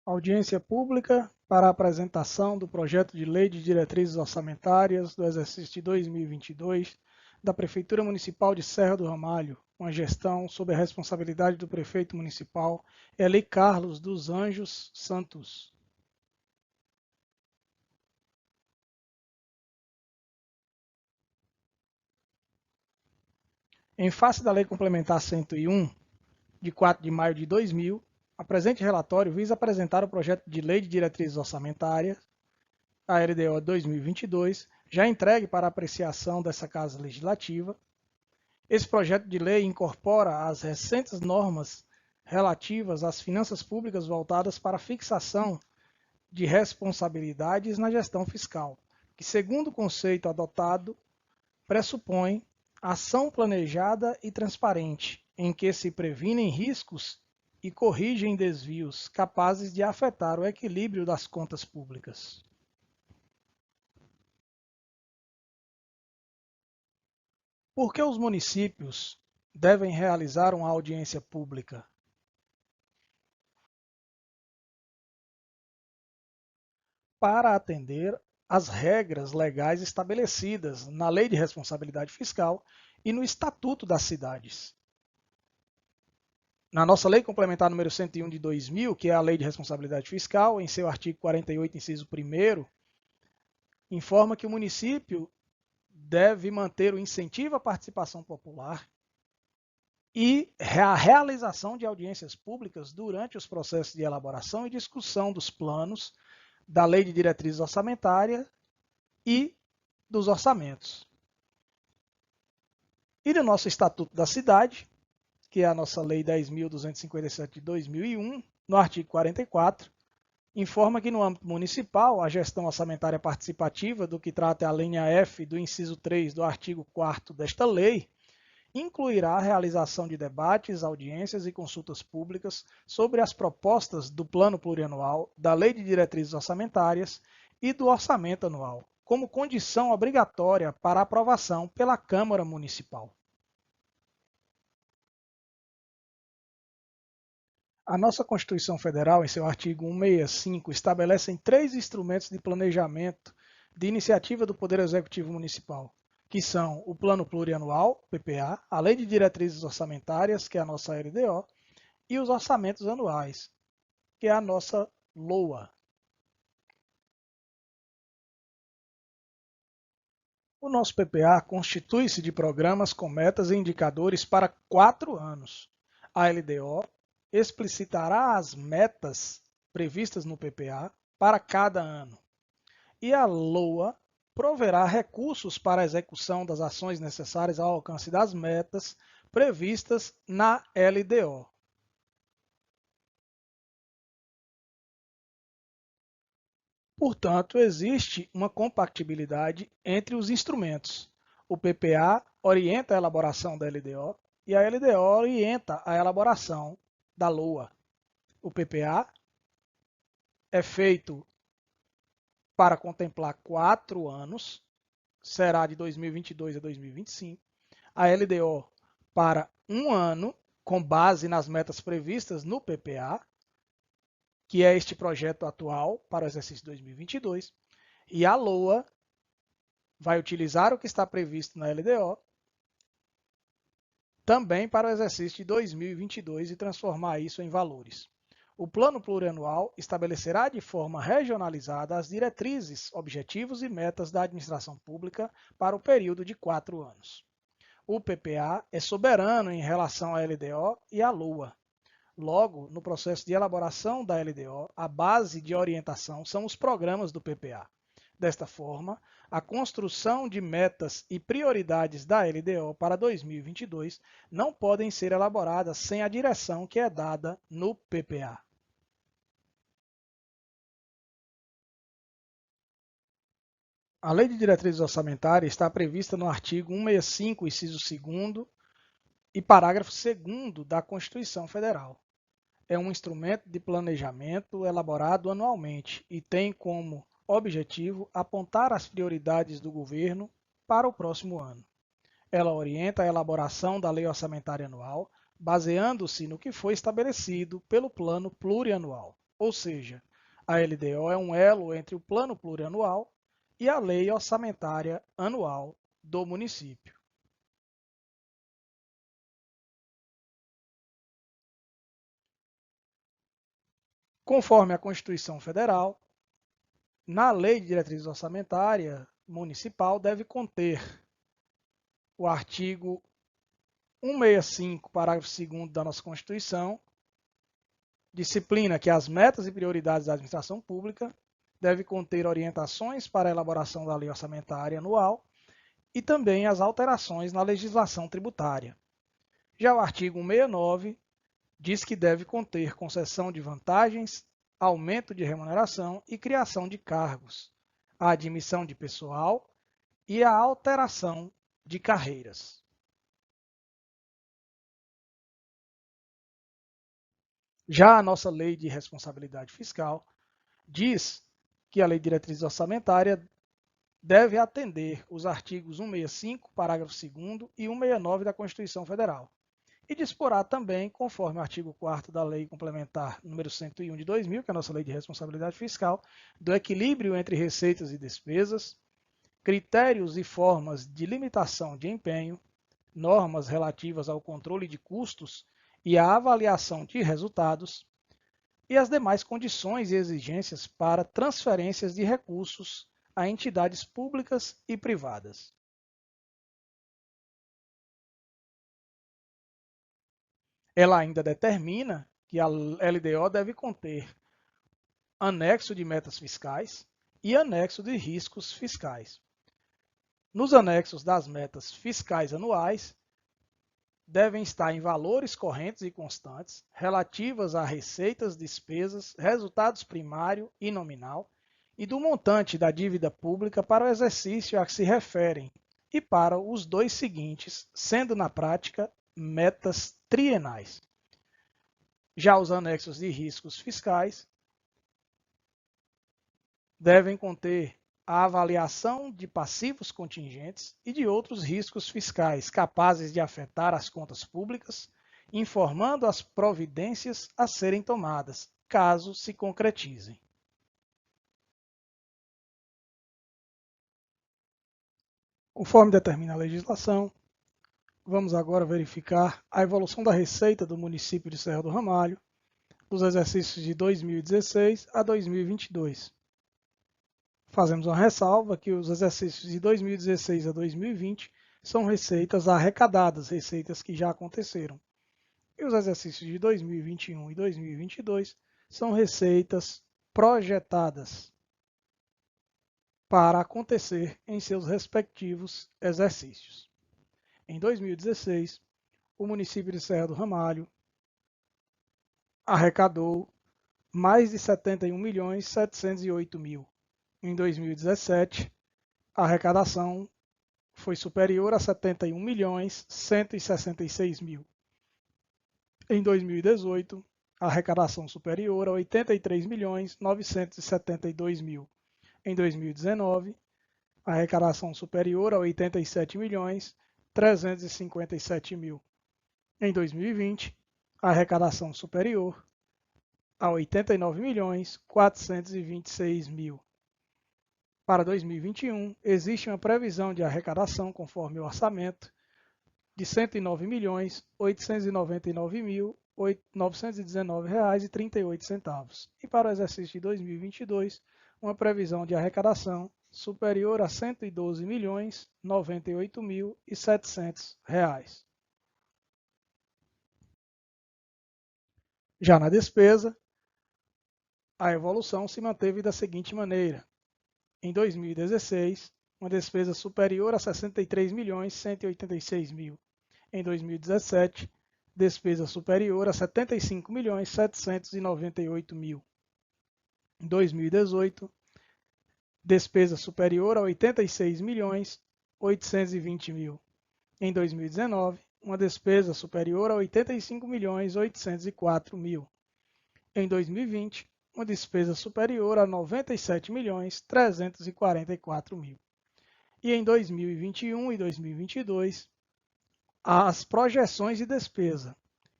Audiência pública para a apresentação do projeto de lei de diretrizes orçamentárias do exercício de 2022 da Prefeitura Municipal de Serra do Ramalho, uma gestão sob a responsabilidade do prefeito municipal Eli Carlos dos Anjos Santos. Em face da Lei Complementar 101, de 4 de maio de 2000, a presente relatório visa apresentar o projeto de lei de diretrizes orçamentárias a LDO 2022, já entregue para apreciação dessa Casa Legislativa. Esse projeto de lei incorpora as recentes normas relativas às finanças públicas voltadas para a fixação de responsabilidades na gestão fiscal, que, segundo o conceito adotado, pressupõe ação planejada e transparente, em que se previnem riscos e corrigem desvios capazes de afetar o equilíbrio das contas públicas. Por que os municípios devem realizar uma audiência pública? Para atender às regras legais estabelecidas na Lei de Responsabilidade Fiscal e no Estatuto das Cidades. Na nossa Lei Complementar número 101 de 2000, que é a Lei de Responsabilidade Fiscal, em seu artigo 48, inciso 1º, informa que o município deve manter o incentivo à participação popular e a realização de audiências públicas durante os processos de elaboração e discussão dos planos, da Lei de Diretrizes Orçamentárias e dos orçamentos. E no nosso Estatuto da Cidade, que é a nossa Lei 10.257 de 2001, no artigo 44, informa que no âmbito municipal, a gestão orçamentária participativa, do que trata a linha F do inciso 3 do artigo 4º desta lei, incluirá a realização de debates, audiências e consultas públicas sobre as propostas do Plano Plurianual, da Lei de Diretrizes Orçamentárias e do Orçamento Anual, como condição obrigatória para aprovação pela Câmara Municipal. A nossa Constituição Federal, em seu artigo 165, estabelece 3 instrumentos de planejamento de iniciativa do Poder Executivo Municipal, que são o Plano Plurianual, PPA, a Lei de Diretrizes Orçamentárias, que é a nossa LDO, e os orçamentos anuais, que é a nossa LOA. O nosso PPA constitui-se de programas com metas e indicadores para 4 anos. A LDO explicitará as metas previstas no PPA para cada ano. E a LOA proverá recursos para a execução das ações necessárias ao alcance das metas previstas na LDO. Portanto, existe uma compatibilidade entre os instrumentos. O PPA orienta a elaboração da LDO e a LDO orienta a elaboração da LOA. O PPA é feito para contemplar 4 anos, será de 2022 a 2025. A LDO para 1 ano, com base nas metas previstas no PPA, que é este projeto atual para o exercício 2022, e a LOA vai utilizar o que está previsto na LDO também para o exercício de 2022 e transformar isso em valores. O Plano Plurianual estabelecerá de forma regionalizada as diretrizes, objetivos e metas da administração pública para o período de 4 anos. O PPA é soberano em relação à LDO e à LOA. Logo, no processo de elaboração da LDO, a base de orientação são os programas do PPA. Desta forma, a construção de metas e prioridades da LDO para 2022 não podem ser elaboradas sem a direção que é dada no PPA. A Lei de Diretrizes Orçamentárias está prevista no artigo 165, inciso 2º e parágrafo 2º da Constituição Federal. É um instrumento de planejamento elaborado anualmente e tem como objetivo apontar as prioridades do governo para o próximo ano. Ela orienta a elaboração da Lei Orçamentária Anual, baseando-se no que foi estabelecido pelo Plano Plurianual. ou seja, a LDO é um elo entre o Plano Plurianual e a Lei Orçamentária Anual do município. Conforme a Constituição Federal, na Lei de Diretriz Orçamentária Municipal deve conter o artigo 165, parágrafo 2º da nossa Constituição, disciplina que as metas e prioridades da administração pública deve conter orientações para a elaboração da lei orçamentária anual e também as alterações na legislação tributária. Já o artigo 169 diz que deve conter concessão de vantagens, aumento de remuneração e criação de cargos, a admissão de pessoal e a alteração de carreiras. Já a nossa Lei de Responsabilidade Fiscal diz que a Lei de Diretriz Orçamentária deve atender os artigos 165, parágrafo 2º e 169 da Constituição Federal. E disporá também, conforme o artigo 4º da Lei Complementar número 101 de 2000, que é a nossa Lei de Responsabilidade Fiscal, do equilíbrio entre receitas e despesas, critérios e formas de limitação de empenho, normas relativas ao controle de custos e à avaliação de resultados, e as demais condições e exigências para transferências de recursos a entidades públicas e privadas. Ela ainda determina que a LDO deve conter anexo de metas fiscais e anexo de riscos fiscais. Nos anexos das metas fiscais anuais, devem estar em valores correntes e constantes, relativas a receitas, despesas, resultados primário e nominal, e do montante da dívida pública para o exercício a que se referem, e para os dois seguintes, sendo na prática metas trienais. Já os anexos de riscos fiscais devem conter a avaliação de passivos contingentes e de outros riscos fiscais capazes de afetar as contas públicas, informando as providências a serem tomadas, caso se concretizem. Conforme determina a legislação, vamos agora verificar a evolução da receita do município de Serra do Ramalho dos exercícios de 2016 a 2022. Fazemos uma ressalva que os exercícios de 2016 a 2020 são receitas arrecadadas, receitas que já aconteceram. E os exercícios de 2021 e 2022 são receitas projetadas para acontecer em seus respectivos exercícios. Em 2016, o município de Serra do Ramalho arrecadou mais de 71.708.000. Em 2017, a arrecadação foi superior a 71.166.000. Em 2018, a arrecadação superior a 83.972.000. Em 2019, a arrecadação superior a 87.357.000. Em 2020, a arrecadação superior a 89.426.000. Para 2021, existe uma previsão de arrecadação, conforme o orçamento, de R$ 109.899.919,38. E para o exercício de 2022, uma previsão de arrecadação superior a R$ 112.098.700. Já na despesa, a evolução se manteve da seguinte maneira. Em 2016, uma despesa superior a R$ 63.186.000. Em 2017, despesa superior a R$ 75.798.000. Em 2018, despesa superior a R$ 86.820.000. Em 2019, uma despesa superior a R$ 85.804.000. Em 2020, uma despesa superior a R$ 97.344.000. E em 2021 e 2022, as projeções de despesa,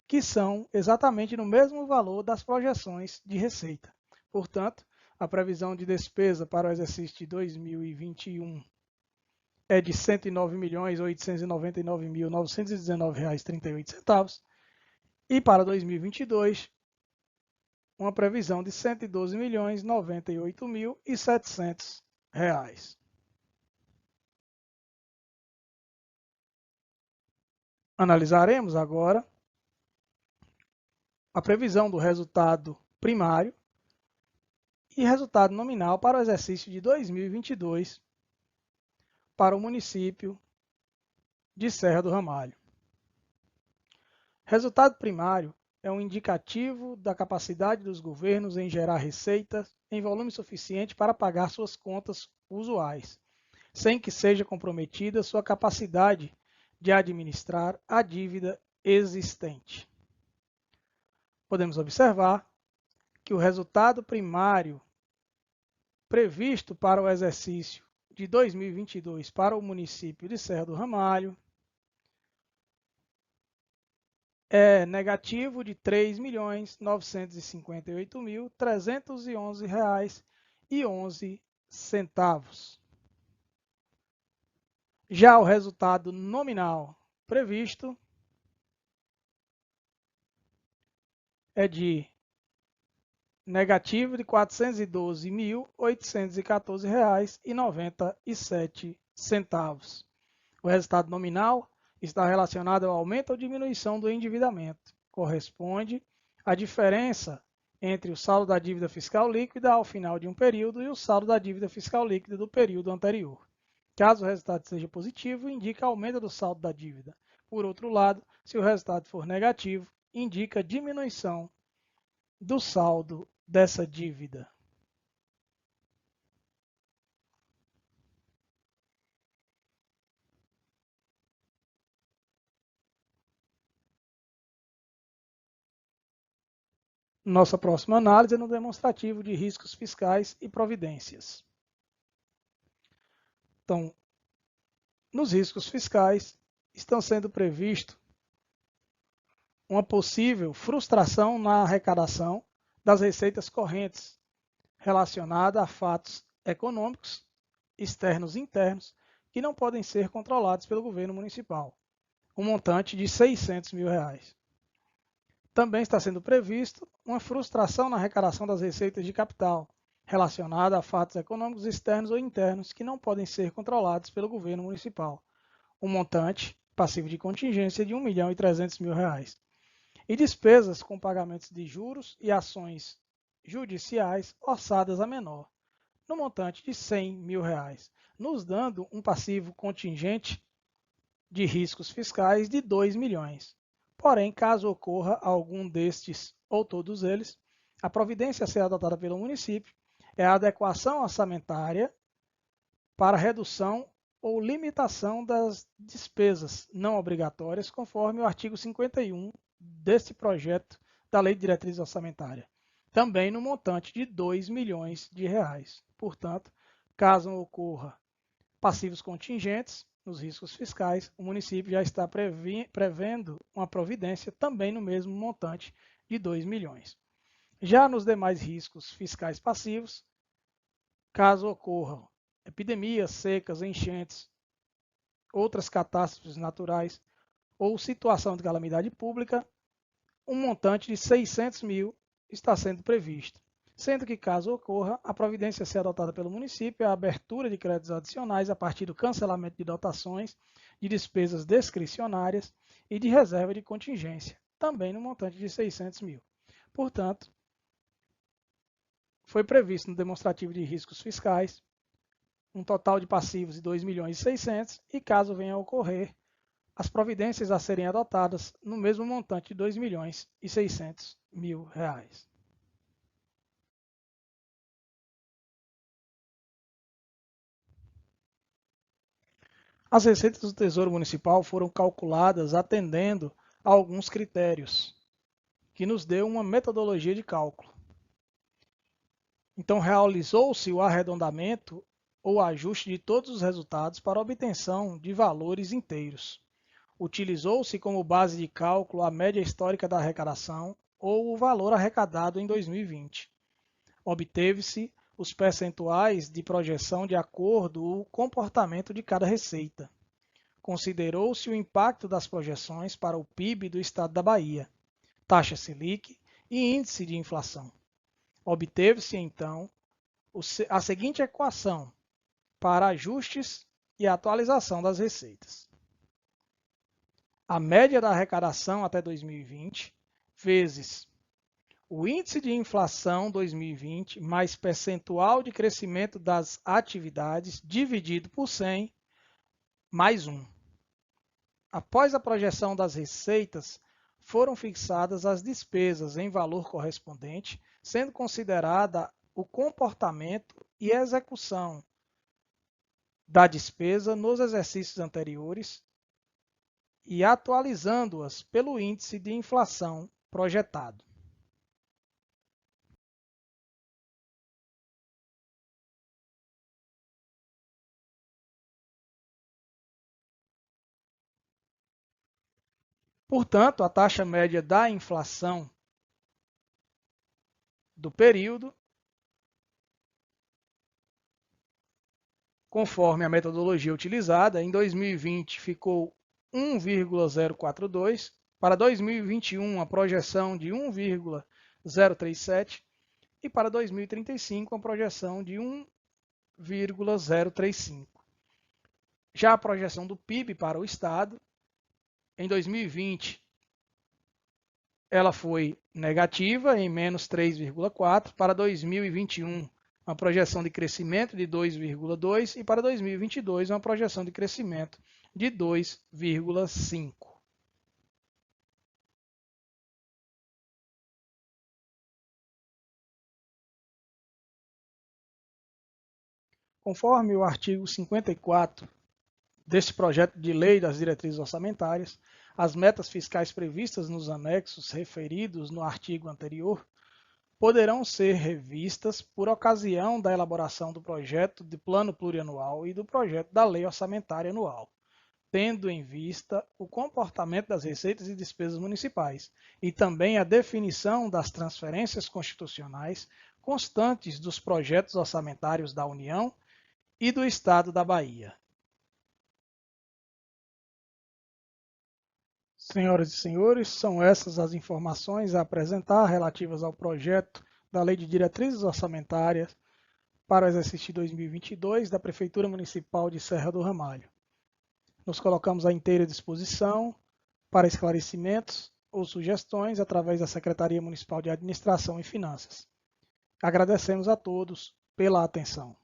que são exatamente no mesmo valor das projeções de receita. Portanto, a previsão de despesa para o exercício de 2021 é de R$ 109.899.919,38 e para 2022 uma previsão de R$ 112.098.700. Analisaremos agora a previsão do resultado primário e resultado nominal para o exercício de 2022 para o município de Serra do Ramalho. Resultado primário é um indicativo da capacidade dos governos em gerar receitas em volume suficiente para pagar suas contas usuais, sem que seja comprometida sua capacidade de administrar a dívida existente. Podemos observar que o resultado primário previsto para o exercício de 2022 para o município de Serra do Ramalho é negativo de R$ 3.958.311,11. Já o resultado nominal previsto é de negativo de R$ 412.814,97. O resultado nominal está relacionado ao aumento ou diminuição do endividamento. Corresponde à diferença entre o saldo da dívida fiscal líquida ao final de um período e o saldo da dívida fiscal líquida do período anterior. Caso o resultado seja positivo, indica aumento do saldo da dívida. Por outro lado, se o resultado for negativo, indica diminuição do saldo dessa dívida. Nossa próxima análise é no demonstrativo de riscos fiscais e providências. Então, nos riscos fiscais, estão sendo previstos uma possível frustração na arrecadação das receitas correntes relacionada a fatos econômicos, externos e internos, que não podem ser controlados pelo governo municipal, um montante de R$ 600 mil. Também está sendo previsto uma frustração na arrecadação das receitas de capital, relacionada a fatos econômicos externos ou internos que não podem ser controlados pelo governo municipal, um montante passivo de contingência de R$ 1.300.000. E despesas com pagamentos de juros e ações judiciais orçadas a menor, no montante de R$ 100 mil, nos dando um passivo contingente de riscos fiscais de R$ 2 milhões. Porém, caso ocorra algum destes ou todos eles, a providência a ser adotada pelo município é a adequação orçamentária para redução ou limitação das despesas não obrigatórias, conforme o artigo 51 deste projeto da Lei de Diretriz Orçamentária, também no montante de R$ 2 milhões. Portanto, caso ocorra passivos contingentes nos riscos fiscais, o município já está prevendo uma providência também no mesmo montante de R$ 2 milhões. Já nos demais riscos fiscais passivos, caso ocorram epidemias, secas, enchentes, outras catástrofes naturais ou situação de calamidade pública, um montante de R$ 600 mil está sendo previsto, sendo que, caso ocorra, a providência a ser adotada pelo município é a abertura de créditos adicionais a partir do cancelamento de dotações, de despesas discricionárias e de reserva de contingência, também no montante de R$ 600 mil. Portanto, foi previsto no demonstrativo de riscos fiscais um total de passivos de R$ 2.600.000 e, caso venha a ocorrer, as providências a serem adotadas no mesmo montante de R$ 2.600.000. As receitas do Tesouro Municipal foram calculadas atendendo a alguns critérios, que nos deu uma metodologia de cálculo. Então, realizou-se o arredondamento ou ajuste de todos os resultados para obtenção de valores inteiros. Utilizou-se como base de cálculo a média histórica da arrecadação ou o valor arrecadado em 2020. Obteve-se os percentuais de projeção de acordo com o comportamento de cada receita. Considerou-se o impacto das projeções para o PIB do Estado da Bahia, taxa Selic e índice de inflação. Obteve-se, então, a seguinte equação para ajustes e atualização das receitas. A média da arrecadação até 2020 vezes o índice de inflação 2020 mais percentual de crescimento das atividades dividido por 100 mais 1. Após a projeção das receitas, foram fixadas as despesas em valor correspondente, sendo considerada o comportamento e execução da despesa nos exercícios anteriores e atualizando-as pelo índice de inflação projetado. Portanto, a taxa média da inflação do período, conforme a metodologia utilizada, em 2020 ficou 1,042, para 2021 a projeção de 1,037 e para 2035 a projeção de 1,035. Já a projeção do PIB para o Estado, em 2020, ela foi negativa, em menos 3,4. Para 2021, uma projeção de crescimento de 2,2. E para 2022, uma projeção de crescimento de 2,5. Conforme o artigo 54 deste projeto de lei das diretrizes orçamentárias, as metas fiscais previstas nos anexos referidos no artigo anterior poderão ser revistas por ocasião da elaboração do projeto de plano plurianual e do projeto da lei orçamentária anual, tendo em vista o comportamento das receitas e despesas municipais e também a definição das transferências constitucionais constantes dos projetos orçamentários da União e do Estado da Bahia. Senhoras e senhores, são essas as informações a apresentar relativas ao projeto da Lei de Diretrizes Orçamentárias para o exercício de 2022 da Prefeitura Municipal de Serra do Ramalho. Nos colocamos à inteira disposição para esclarecimentos ou sugestões através da Secretaria Municipal de Administração e Finanças. Agradecemos a todos pela atenção.